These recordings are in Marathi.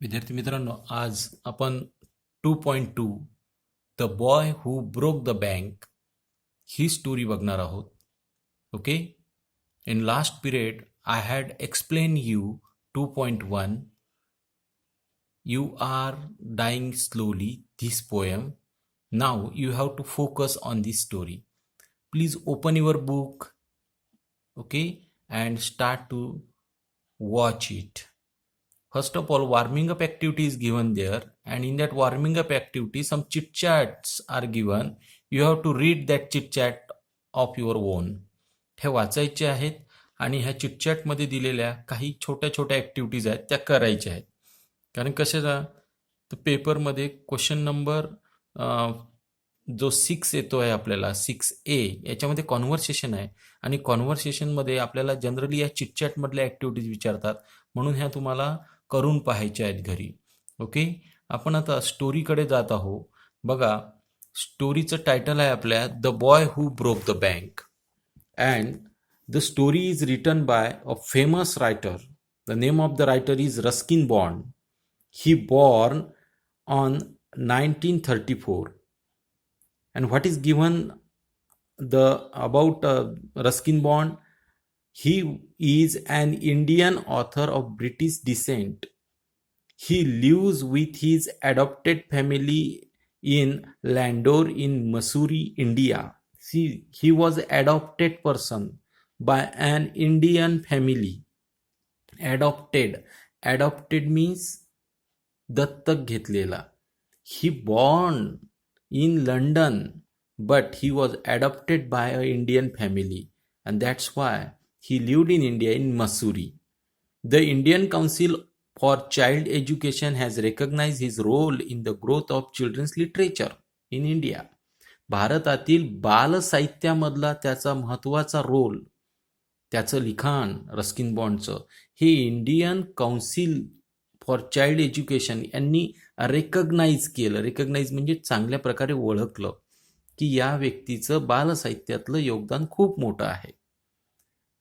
विद्यार्थी मित्रांनो, आज आपण 2.2 the boy who broke the bank he story बघणार आहोत. Okay. In last period I had explain you 2.1. You are dying slowly, this poem. Now you have to focus on this story. Please open your book, okay, and start to watch it. First of all, warming up activity is given there, and in that warming up activity, some chit chats are given. You have to read that chit chat of your own. हे वाचायचे आहेत आणि ह्या चिटचॅटमध्ये दिलेल्या काही छोट्या छोट्या ॲक्टिव्हिटीज आहेत त्या करायच्या आहेत. कारण कशाचा तर पेपरमध्ये क्वेश्चन नंबर जो 6 येतो आहे आपल्याला 6A याच्यामध्ये कॉन्व्हर्सेशन आहे आणि कॉन्व्हर्सेशनमध्ये आपल्याला जनरली या चिटचॅटमधल्या ॲक्टिव्हिटीज विचारतात, म्हणून ह्या तुम्हाला करून पाहायच्या आहेत घरी. ओके. आपण आता स्टोरीकडे जात आहोत. बघा, स्टोरीचं टायटल आहे आपल्या the boy who broke the bank. And the story is written by a famous writer. The name of the writer is Ruskin Bond. He born on 1934. And what is given about Ruskin Bond? He is an Indian author of British descent. He lives with his adopted family in Landore in Missouri, India. See, he was adopted person by an Indian family. Adopted means दत्तक घेतलेला. He born in London, but he was adopted by an Indian family, and that's why he lived in India in Missouri. The Indian Council for Child Education has recognized his role in the growth of children's literature in India. भारतातील बालसाहित्यामधला त्याचा महत्त्वाचा रोल, त्याचं लिखाण रस्किन बॉन्डचं हे Indian council for child education यांनी रेकग्नाइज केलं. रेकग्नाइज म्हणजे चांगल्या प्रकारे ओळखलं की या व्यक्तीचं बालसाहित्यातलं योगदान खूप मोठं आहे.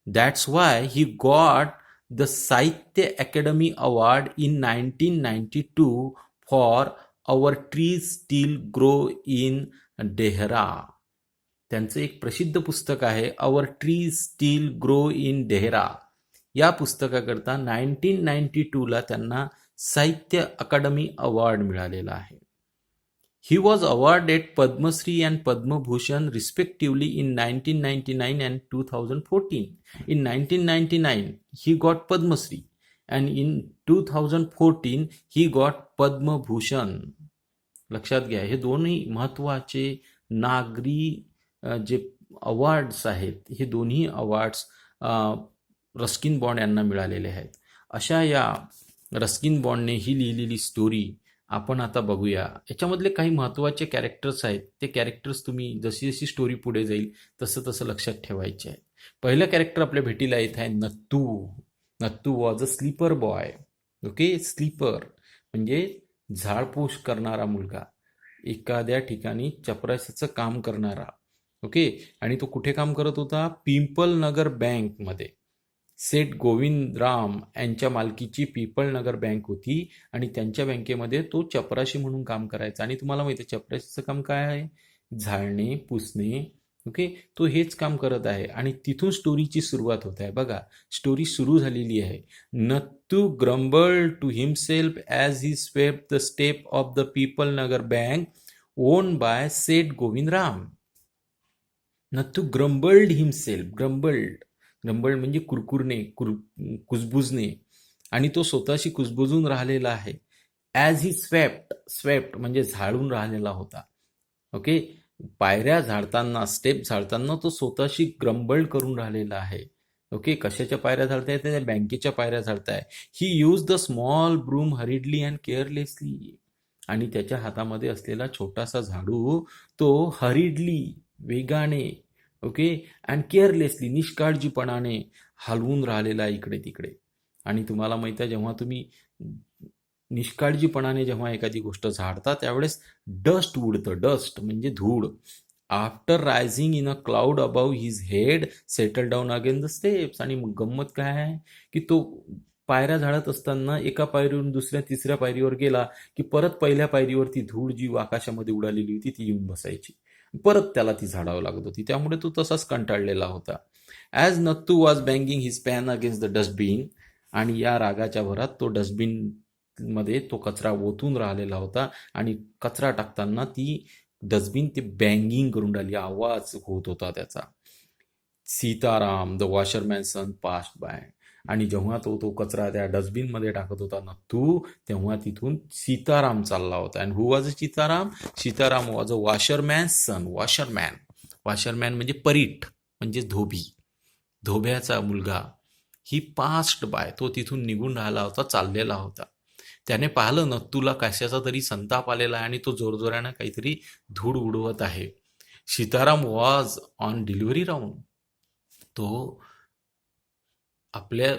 That's why he got the Sahitya academy award in 1992 for our trees still grow in Dehra. त्यांचं एक प्रसिद्ध पुस्तक आहे our trees still grow in Dehra. या पुस्तकाकरता 1992ला त्यांना साहित्य अकादमी अवॉर्ड मिळालेला आहे. He was awarded Padma Shri and Padma Bhushan respectively in 1999 and 2014. In 1999 he got Padma Shri and in 2014 he got Padma Bhushan. लक्षात घ्या, हे दोन्ही महत्त्वाचे नागरी जे अवॉर्ड्स आहेत हे दोन्ही अवॉर्ड्स रस्किन बॉन्ड यांना मिळालेले आहेत. अशा या रस्किन बॉन्डने ही लिहिलेली स्टोरी आपण आता बघूया. याच्यामधले काही महत्त्वाचे कॅरेक्टर्स आहेत, ते कॅरेक्टर्स तुम्ही जशी जशी स्टोरी पुढे जाईल तसं तसं लक्षात ठेवायचे आहे. पहिलं कॅरेक्टर आपल्या भेटीला येत आहे Nattu. Nattu was a sweeper boy. Okay. Sweeper म्हणजे झाडपूस करणारा मुलगा, एखाद्या ठिकाणी चपराशीचं काम करणारा. ओके. आणि तो कुठे काम करत होता? पिंपलनगर बँकमध्ये. सेठ गोविंदराम यांच्या मालकीची पिंपलनगर बँक होती आणि त्यांच्या बँकेमध्ये तो चपराशी म्हणून काम करायचा. आणि तुम्हाला माहिती आहे चपराशीचं काम काय आहे? झाडणे, पुसणे. ओके. तो हेच काम करत आहे आणि तिथून स्टोरीची सुरुवात होत आहे. बघा, स्टोरी सुरू झालेली आहे. Nattu grumbled to himself as he swept the step of the Pipalnagar bank owned by Seth Govindram. Nattu grumbled himself. Grumbled म्हणजे कुरकुरणे, कुजबुजणे, आणि तो स्वतःशी कुजबुजून राहिलेला आहे. ॲज ही स्वेप्ट म्हणजे झाडून राहिलेला होता. ओके. पायऱ्या झाडताना, स्टेप झाडताना तो स्वतःशी ग्रम्बल्ड करून राहिलेला आहे. ओके. कशाच्या पायऱ्या झाडताय? त्या बँकेच्या पायऱ्या झाडताय. He use the small broom hurriedly and carelessly. आणि त्याच्या हातामध्ये असलेला छोटासा झाडू तो हरिडली वेगाने, ओके, अँड केअरलेसली निष्काळजीपणाने हलवून राहिलेला इकडे तिकडे. आणि तुम्हाला माहिती आहे जेव्हा तुम्ही निष्काळजीपणाने जेव्हा एखादी गोष्ट झाडता त्यावेळेस डस्ट उडतं. डस्ट म्हणजे धूळ. After rising in a cloud above his head settle down again the steps. आणि मग गंमत काय आहे की तो पायऱ्या झाडत असताना एका पायरीवरून दुसऱ्या तिसऱ्या पायरीवर गेला की परत पहिल्या पायरीवरती धूळ जी आकाशामध्ये उडालेली होती ती येऊन बसायची. परत त्याला ती झाडावं लागत होती. त्यामुळे तो तसाच कंटाळलेला होता. As Nattu was banging his pan against the dustbin, आणि या रागाच्या भरात तो डस्टबिन मध्ये तो कचरा ओतून राहिलेला होता आणि कचरा टाकताना ती डस्टबिन ते बँगिंग करून राहिली, आवाज होत होता त्याचा. Sitaram the washerman son passed by, आणि जेव्हा तो तो कचरा त्या डस्टबिनमध्ये टाकत होता नत्तू, तेव्हा तिथून सीताराम चालला होता. And who was Sitaram? Sitaram was a washerman son. Washerman, washerman म्हणजे परीट, म्हणजे धोबी, धोब्याचा मुलगा. ही पास्ड बाय, तो तिथून निघून राहिला होता, चाललेला होता. त्याने पाहिलं नत्तूला कशाचा तरी संताप आलेला आहे आणि तो जोरजोरानं काहीतरी धूळ उडवत आहे. Sitaram was on delivery round. तो आपल्या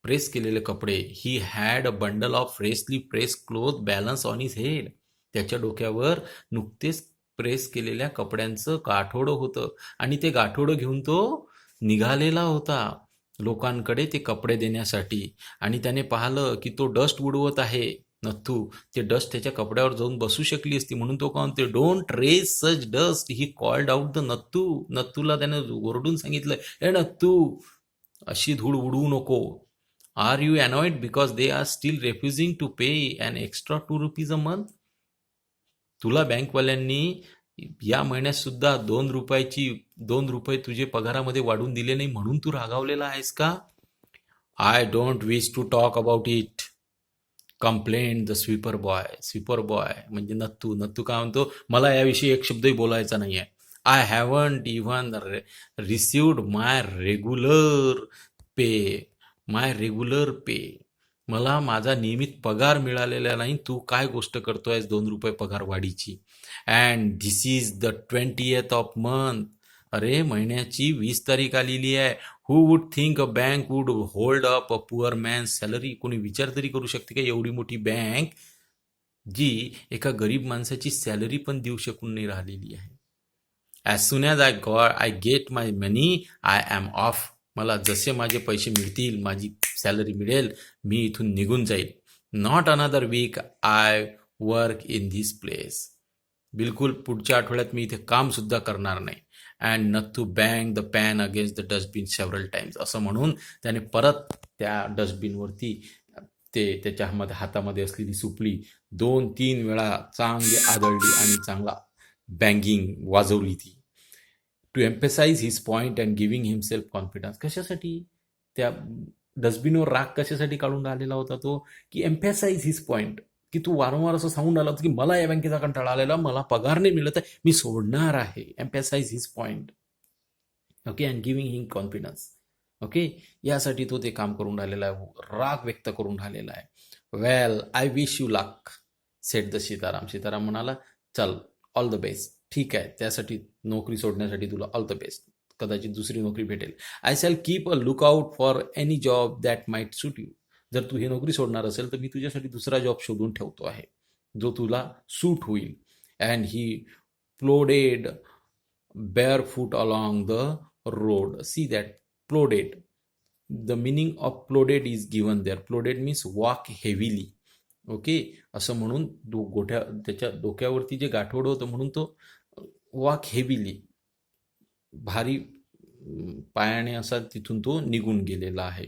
प्रेस केलेले कपडे, he had a bundle of freshly press cloth balance on his head. त्याच्या डोक्यावर नुकतेच प्रेस केलेल्या कपड्यांचं गाठोडं होतं आणि ते गाठोडं घेऊन तो निघालेला होता लोकांकडे ते कपडे देण्यासाठी. आणि त्याने पाहिलं की तो डस्ट उडवत आहे नथू. ते डस्ट त्याच्या कपड्यावर जाऊन बसू शकली असती, म्हणून तो काय म्हणते, don't raise such dust, he called out the Nattu. नत्तूला त्याने ओरडून सांगितलं, ए नत्तू, अशी धूळ उडवू नको. Are you annoyed because they are still refusing to pay an extra ₹2 a month? तुला बँकवाल्यांनी या महिन्यात सुद्धा ₹2 तुझे पगारामध्ये वाढून दिले नाही म्हणून तू रागावलेला आहेस का? I don't wish to talk about it, complaint the sweeper boy. Sweeper boy म्हणजे नत्तू. नत्तू काय म्हणतो, मला याविषयी एक शब्दही बोलायचा नाही आहे. I haven't even received my regular pay. मला माझा नियमित पगार मिळालेला नाही. तू काय गोष्ट करतोयस ₹2 पगार वाढीची? And this is the 20th of month. अरे, महिन्याची 20 तारीख आलेली आहे. Who would think a bank would hold up a poor man salary? कोणी विचार तरी करू शकते का एवढी मोठी बँक जी एका गरीब माणसाची सॅलरी पण देऊ शकून नाही राहिलेली आहे. As soon as I get my money I am off. मला जसे माझे पैसे मिळतील, माझी सॅलरी मिळेल, मी इथून निघून जाईल. Not another week I work in this place. बिलकुल पुढच्या आठवड्यात मी इथे काम सुद्धा करणार नाही. And Nathu bang the pan against the dustbin several times. असं म्हणून त्याने परत त्या डस्टबिनवरती त्याच्या हातामध्ये असलेली सुपली 2-3 वेळा चांगली आदळली आणि चांगला बँगिंग वाजवली ती. To emphasize his point and giving himself confidence. कशासाठी त्या डस्टबिनवर राग कशासाठी काढून राहिलेला होता तो? की एम्फेसाइज हिज पॉइंट, की तू वारंवार असं सांगून राहिला होता की मला या बँकेचा कंटाळा आलेला, मला पगार नाही मिळत आहे, मी सोडणार आहे. Emphasize his point. Okay. And giving him confidence. Okay. यासाठी तो ते काम करून राहिलेला आहे, राग व्यक्त करून राहिलेला आहे. Well, I wish you luck, said the Sitaram. Sitaram म्हणाला, चल, ऑल द बेस्ट. ठीक आहे, त्यासाठी नोकरी सोडण्यासाठी तुला ऑल द बेस्ट. कदाचित दुसरी नोकरी भेटेल. I shall keep a look out for any job that might suit you. जर तू ही नोकरी सोडणार असेल तर मी तुझ्यासाठी दुसरा जॉब शोधून ठेवतो आहे जो तुला सूट होईल. And he प्लोडेड barefoot along the road. See that, plodded. The meaning of plodded is given there. Plodded means walk heavily. Okay. असं म्हणून त्याच्या डोक्यावरती जे गाठोडं होतं म्हणून तो वॉक हेविली, भारी पायाने असा तिथून तो निघून गेलेला आहे.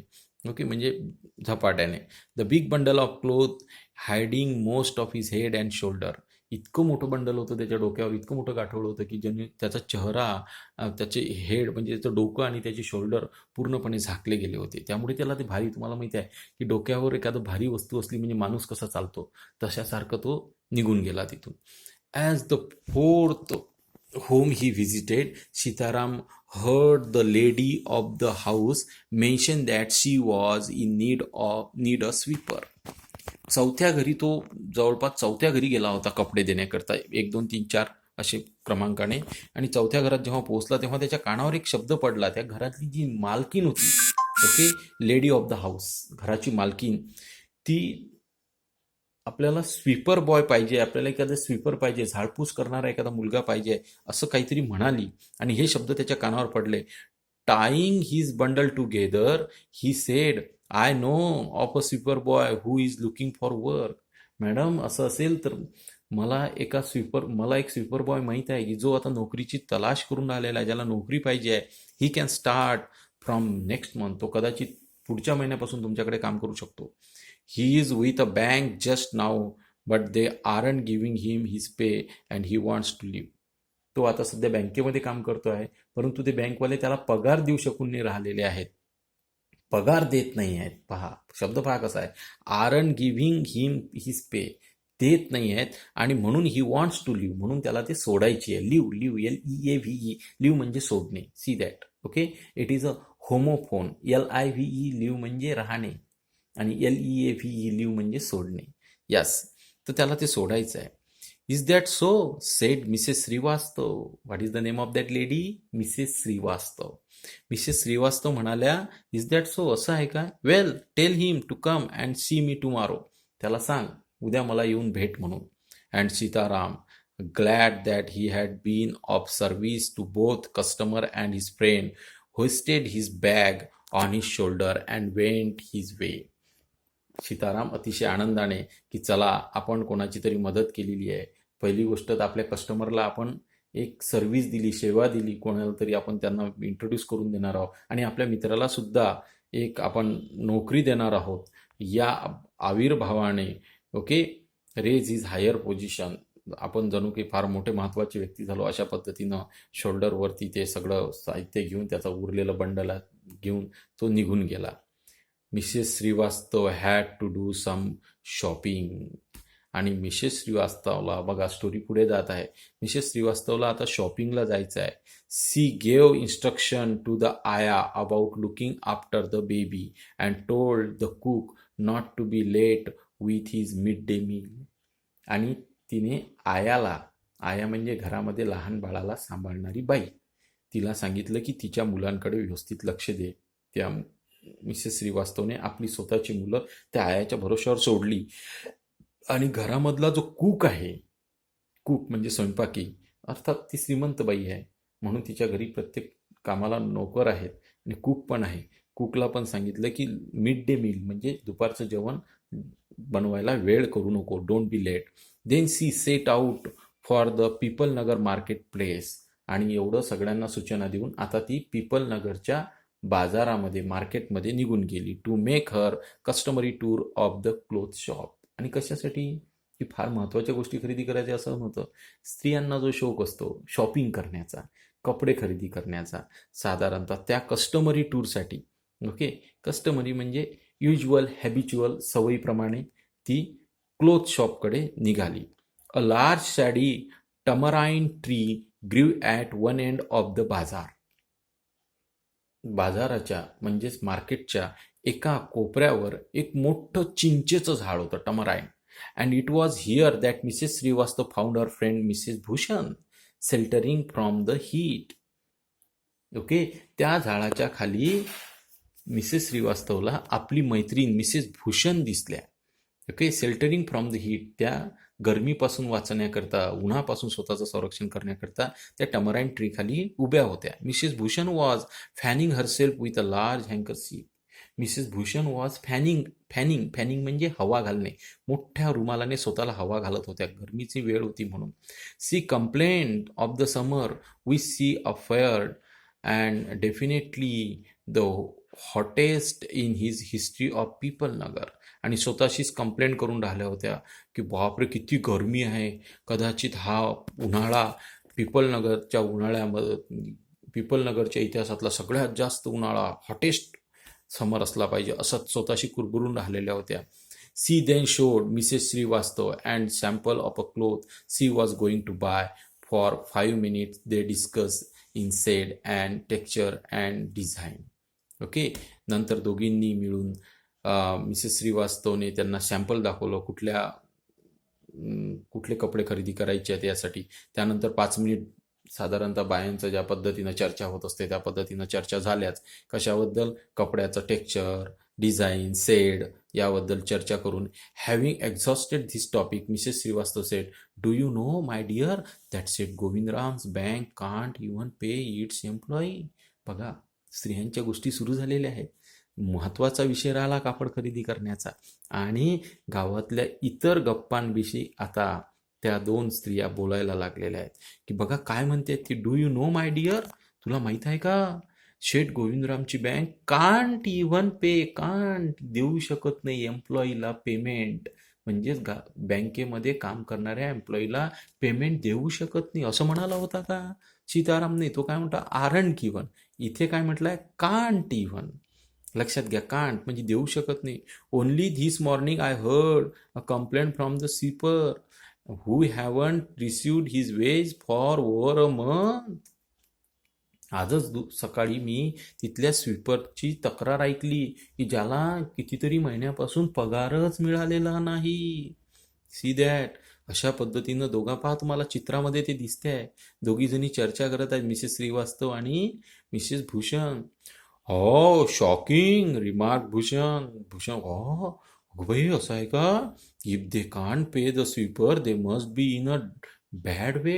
ओके. म्हणजे झपाट्याने. The big bundle of cloth hiding most of his head and shoulder. इतकं मोठं बंडल होतं त्याच्या डोक्यावर, इतकं मोठं गाठोडं होतं की ज्याने त्याचा चेहरा, त्याचे हेड म्हणजे त्याचं डोकं आणि त्याचे शोल्डर पूर्णपणे झाकले गेले होते. त्यामुळे त्याला ते भारी, तुम्हाला माहिती आहे की डोक्यावर एखादं भारी वस्तू असली म्हणजे माणूस कसा चालतो तशासारखं तो निघून गेला तिथून. As the fourth whom he visited, Sitaram heard the lady of the house mention that she was in need a sweeper. चौथ्या घरी तो जवळपास चौथ्या घरी गेला होता कपडे देण्याकरता, 1 2 3 4 असे क्रमांकाने. आणि चौथ्या घरात जेव्हा पोहोचला तेव्हा त्याच्या कानावर एक शब्द पडला. त्या घरातली जी मालकीन होती, okay, lady of the house, घराची मालकीन, ती आपल्याला स्वीपर बॉय पाहिजे, आपल्याला एखादा स्वीपर पाहिजे, झाडपूस करणारा एखादा मुलगा पाहिजे, असं काहीतरी म्हणाली. आणि हे शब्द त्याच्या कानावर पडले. टाईंग his bundle together he said, I know of a sweeper boy who is looking for work. Madam असं असेल तर मला एक स्वीपर बॉय माहीत आहे की जो आता नोकरीची तलाश करून राहिलेला आहे, ज्याला नोकरी पाहिजे आहे. He can start from next month. तो कदाचित पुढच्या महिन्यापासून तुमच्याकडे काम करू शकतो. He is with a bank just now but they aren't giving him his pay and he wants to leave. तो आता सध्या बँकेमध्ये काम करतो आहे, परंतु ते बँकवाले त्याला पगार देऊ शकून नाही राहिलेले आहेत. पगार देत नाही आहेत. पहा शब्द पहा कसा आहे, आरंट गिव्हिंग हिम हिज पे, देत नाही आहेत आणि म्हणून ही वॉन्ट्स टू लिव्ह, म्हणून त्याला ते सोडायची आहे. लिव्ह लिव्ह LEAVE, लिव्ह म्हणजे सोडणे. See that. Okay, it is a homophone. LIVE leave म्हणजे राहणे आणि LEAVE लिव्ह म्हणजे सोडणे. यस, तर त्याला ते सोडायचं आहे. Is that so, said Mrs Shrivastava. What is the name of that lady? Mrs Shrivastava. Mrs Shrivastava म्हणाल्या, इज दॅट सो, असं आहे का? Well, tell him to come and see me tomorrow. त्याला सांग उद्या मला येऊन भेट म्हणून. And Sitaram, glad that he had been of service to both customer and his friend, hoisted his bag on his shoulder and went his way. Sitaram अतिशय आनंदाने की चला आपण कोणाची तरी मदत केलेली आहे. पहिली गोष्ट तर आपल्या कस्टमरला आपण एक सर्व्हिस दिली, सेवा दिली, कोणाला तरी आपण त्यांना इंट्रोड्यूस करून देणार आहोत आणि आपल्या मित्राला सुद्धा एक आपण नोकरी देणार आहोत. या आविर्भावाने okay, raise is higher position, आपण जणू काही फार मोठे महत्त्वाचे व्यक्ती झालो अशा पद्धतीनं शोल्डरवरती ते सगळं साहित्य घेऊन, त्याचा उरलेलं बंडला घेऊन तो निघून गेला. Mrs Shrivastava had to do some shopping. आणि मिसेस श्रीवास्तवला बघा, स्टोरी पुढे जात आहे. मिसेस श्रीवास्तवला आता शॉपिंगला जायचं आहे. She gave instruction to the ayah about looking after the baby and told the cook not to be late with his midday meal. आणि तिने आया म्हणजे घरामध्ये लहान बाळाला सांभाळणारी बाई, तिला सांगितलं की तिच्या मुलांकडे व्यवस्थित लक्ष दे. त्या मिसेस श्रीवास्तवने आपली स्वतःची मुलं त्या आयाच्या भरोश्यावर सोडली आणि घरामधला जो कुक आहे, कुक म्हणजे स्वयंपाकी, अर्थात ती श्रीमंत बाई आहे म्हणून तिच्या घरी प्रत्येक कामाला नोकर आहेत आणि कुक पण आहे. कुकला पण सांगितलं की मिड डे मील म्हणजे दुपारचं जेवण बनवायला वेळ करू नको, don't be late. Then she set out for the people Nagar market place. आणि एवढं सगळ्यांना सूचना देऊन आता ती पीपल नगरच्या बाजारामध्ये, मार्केटमध्ये निघून गेली. To make her customary tour of the cloth shop. आणि कशासाठी? की फार महत्त्वाच्या गोष्टी खरेदी करायच्या असं नव्हतं. स्त्रियांना जो शौक असतो शॉपिंग करण्याचा, कपडे खरेदी करण्याचा, साधारणतः त्या कस्टमरी टूरसाठी, ओके, कस्टमरी म्हणजे युज्युअल हॅबिच्युअल सवयीप्रमाणे ती क्लोथ शॉपकडे निघाली. अ लार्ज शॅडी टमराईन ट्री ग्रीव at one end of the बाजार. बाजाराच्या म्हणजेच मार्केटच्या एका कोपऱ्यावर एक मोठं चिंचेचं झाड होतं, tamarind. And it was here that Mrs Shrivastava found her friend Mrs Bhushan sheltering from the heat. Okay, त्या झाडाच्या खाली मिसेस श्रीवास्तवला आपली मैत्रीण मिसेस भूषण दिसल्या. Okay, sheltering from the heat, त्या गरमीपासून वाचण्याकरता, उन्हापासून स्वतःचं संरक्षण करण्याकरता त्या टमराईन ट्री खाली उभ्या होत्या. Mrs Bhushan was fanning herself with a large handkerchief. Mrs Bhushan was fanning म्हणजे हवा घालणे, मोठ्या रुमालाने स्वतःला हवा घालत होत्या, गरमीची वेळ होती म्हणून. She complaint of the summer we she affirmed and definitely the hottest in his history of Pipalnagar. आणि स्वतःशीच कंप्लेंट करून राहिल्या होत्या की बापरे किती गरमी आहे, कदाचित हा उन्हाळा पीपल नगरच्या इतिहासातला सगळ्यात जास्त उन्हाळा, हॉटेस्ट समर असला पाहिजे, असं स्वतःशी कुरबुरून राहिलेल्या होत्या. She then showed Mrs Shrivastava and sample of a cloth she was going to buy. For 5 minutes they discuss in said and texture and design. Okay, नंतर दोघींनी मिळून मिसेस श्रीवास्तवने त्यांना सॅम्पल दाखवलं, कुठले कपडे खरेदी करायचे आहेत यासाठी. त्यानंतर 5 मिनिट साधारणतः बायांचं ज्या पद्धतीनं चर्चा होत असते त्या पद्धतीनं चर्चा झाल्याच. कशाबद्दल? कपड्याचं टेक्स्चर, डिझाईन, शेड याबद्दल चर्चा करून having exhausted this topic Mrs Shrivastava said, do you know my dear that Seth Govindram's bank can't even pay its employee. बघा, स्त्रियांच्या गोष्टी सुरू झालेल्या आहेत. महत्त्वाचा विषय राहिला कापड खरेदी करण्याचा. आणि गावातल्या इतर गप्पांविषयी आता त्या दोन स्त्रिया बोलायला लागलेल्या आहेत की बघा काय म्हणते ती. Do you know my dear, तुला माहित आहे का, शेठ गोविंदरामची bank can't even pay, can't देऊ शकत नाही एम्प्लॉईला पेमेंट. म्हणजेच बँकेमध्ये काम करणाऱ्या एम्प्लॉईला पेमेंट देऊ शकत नाही असं म्हणाला होता का सीतारामने. तो काय म्हणता आरंट इव्हन. इथे काय म्हटलंय कांट इव्हन. लक्षात घ्या, कांट म्हणजे देऊ शकत नाही. Only this morning I heard a complaint from the sweeper who haven't received his ways for over a month. आजच सकाळी मी तिथल्या स्वीपरची तक्रार ऐकली की ज्याला कितीतरी महिन्यापासून पगारच मिळालेला नाही. See that. अशा पद्धतीनं दोघा पहा, तुम्हाला चित्रामध्ये ते दिसते आहे. दोघी जणी चर्चा करत आहेत, मिसेस श्रीवास्तव आणि मिसेस भूषण. हो शॉकिंग रिमार्क भूषण. भूषण हो भाई असं आहे का. If they can't pay the sweeper they must be in a bad way.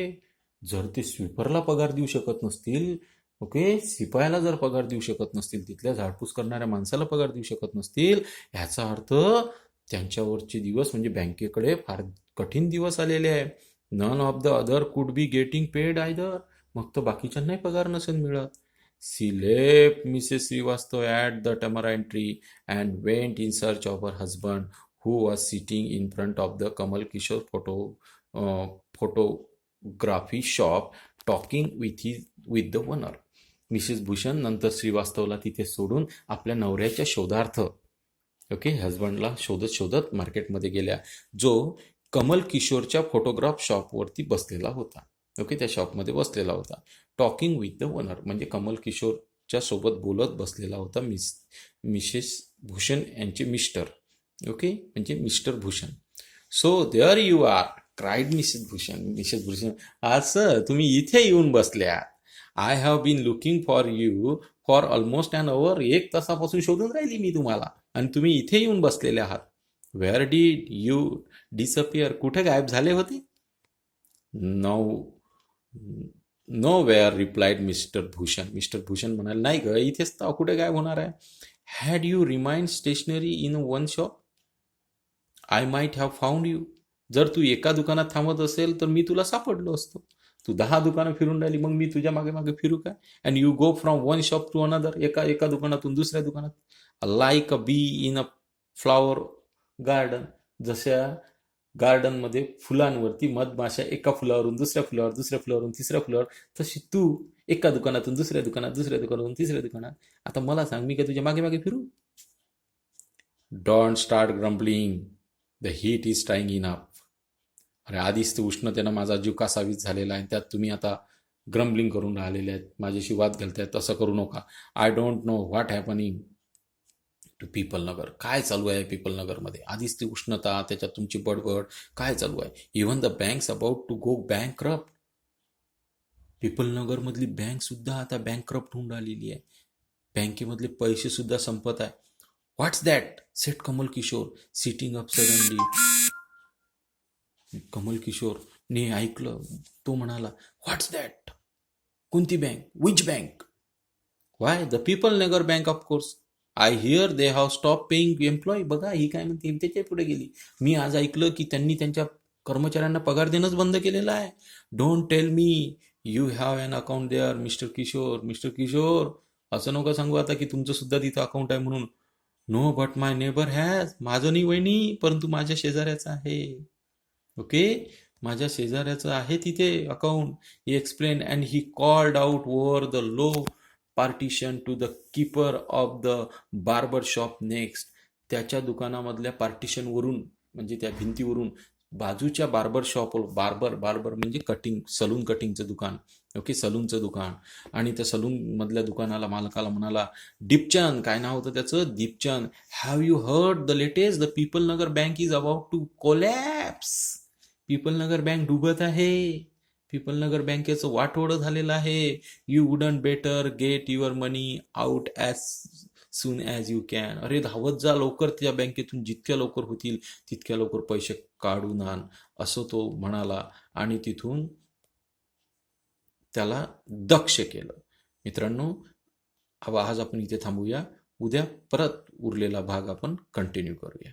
जर ते स्वीपरला पगार देऊ शकत नसतील, ओके, शिपायाला जर पगार देऊ शकत नसतील, तिथल्या झाडपूस करणाऱ्या माणसाला पगार देऊ शकत नसतील, ह्याचा अर्थ त्यांच्यावरचे दिवस म्हणजे बँकेकडे फार कठीण दिवस आलेले आहे. None of the other could be getting paid either. मग तर बाकीच्यांनाही पगार नसेल मिळत. She left Mrs Shrivastava at the tamarind tree and went in search of her husband who was sitting in front of the Kamal Kishore photography shop talking with the owner. Mrs Bhushan नंतर श्रीवास्तवला तिथे सोडून आपल्या नवऱ्याच्या शोधार्थ, ओके, हजबंडला शोधत शोधत मार्केटमध्ये गेल्या, जो कमल किशोरच्या फोटोग्राफ शॉपवरती बसलेला होता. ओके, त्या शॉपमध्ये बसलेला होता. टॉकिंग विथ द ओनर म्हणजे कमल किशोरच्या सोबत बोलत बसलेला होता मिसेस भूषण यांचे मिस्टर. ओके, म्हणजे Mr Bhushan. So there you are cried Mrs Bhushan. Mrs Bhushan, असं तुम्ही इथे येऊन बसल्या. I have been looking for you for almost an hour. 1 तासापासून शोधून राहिली मी तुम्हाला आणि तुम्ही इथे येऊन बसलेले आहात. Where did you disappear. कुठे गायब झाले होते. Nowhere replied Mr Bhushan. Mr Bhushan म्हणाले नाही ग, इथेच तर, कुठे गायब होणार आहे. Had you remind stationery in one shop I might have found you. जर तू एका दुकानात थांबत असेल तर मी तुला सापडलो असतो. तू 10 दुकानं फिरून राहिली, मग मी तुझ्या मागे मागे फिरू काय. And you go from one shop to another. एका दुकानातून दुसऱ्या दुकानात. Like a bee in a flower garden. जशा गार्डनमध्ये फुलांवरती मधमाशा एका फुलावरून दुसऱ्या फुलावर, दुसऱ्या फुलावरून तिसऱ्या फुलावर, तशी तू एका दुकानातून दुसऱ्या दुकानात, दुसऱ्या दुकानातून तिसऱ्या दुकानात. आता मला सांग, मी काय तुझ्या मागे मागे फिरू. Don't start grumbling, the heat is trying enough. अरे आधीच तर उष्णतेनं माझा जीव कासावीस झालेला आहे, त्यात तुम्ही आता ग्रम्बलिंग करून राहिलेले आहेत, माझ्याशी वाद घालतायत. तसं करू नका. I don't know what happening to Pipalnagar. काय चालू आहे पीपल नगरमध्ये. आधीच ती उष्णता, त्याच्यात तुमची बडबड, काय चालू आहे. Even the banks about to go bankrupt. पीपल नगरमधली बँक सुद्धा आता बँकरप्ट होऊन राहिलेली आहे. बँकेमधले पैसे सुद्धा संपत आहे. What's that Seth Kamal Kishore sitting up suddenly. Kamal Kishore ने ऐकलं. तो म्हणाला व्हॉट्स दॅट. कोणती bank. Which bank. Why the people Nagar bank of course. I hear they have stop paying employee. बघा ही काय म्हणते, त्याच्या पुढे गेली. मी आज ऐकलं की त्यांनी त्यांच्या कर्मचाऱ्यांना पगार देणंच बंद केलेलं आहे. Don't tell me you have an account there Mr Kishore. Mr Kishore असं नका सांगू आता की तुमचं सुद्धा तिथं अकाउंट आहे म्हणून. No but my neighbour has. माझं नाही वहिनी, परंतु माझ्या शेजाऱ्याचं आहे. ओके, माझ्या शेजाऱ्याचं आहे तिथे account. He explain and he called out over the low partition to the keeper of the barber shop next. त्याच्या दुकानामधल्या पार्टिशनवरून म्हणजे त्या भिंतीवरून बाजूच्या बार्बर शॉप, बार्बर म्हणजे कटिंग, सलून कटिंगचं दुकान. ओके, सलूनचं दुकान. आणि त्या सलून मधल्या दुकानाला मालकाला म्हणाला, दीपचंद, काय नाव होतं त्याचं, Deepchand, have you heard the latest. The people Nagar bank is about to collapse. Pipalnagar bank डुबत आहे. पीपल नगर बँकेचं वाटोळं झालेलं आहे. You wouldn't better get your money out as soon as you can. अरे धावत जा लवकर त्या बँकेतून, जितक्या लवकर होतील तितक्या लवकर पैसे काढून आण, असं तो म्हणाला. आणि तिथून त्याला दक्ष केलं. मित्रांनो, आज आपण इथे थांबूया. उद्या परत उरलेला भाग आपण कंटिन्यू करूया.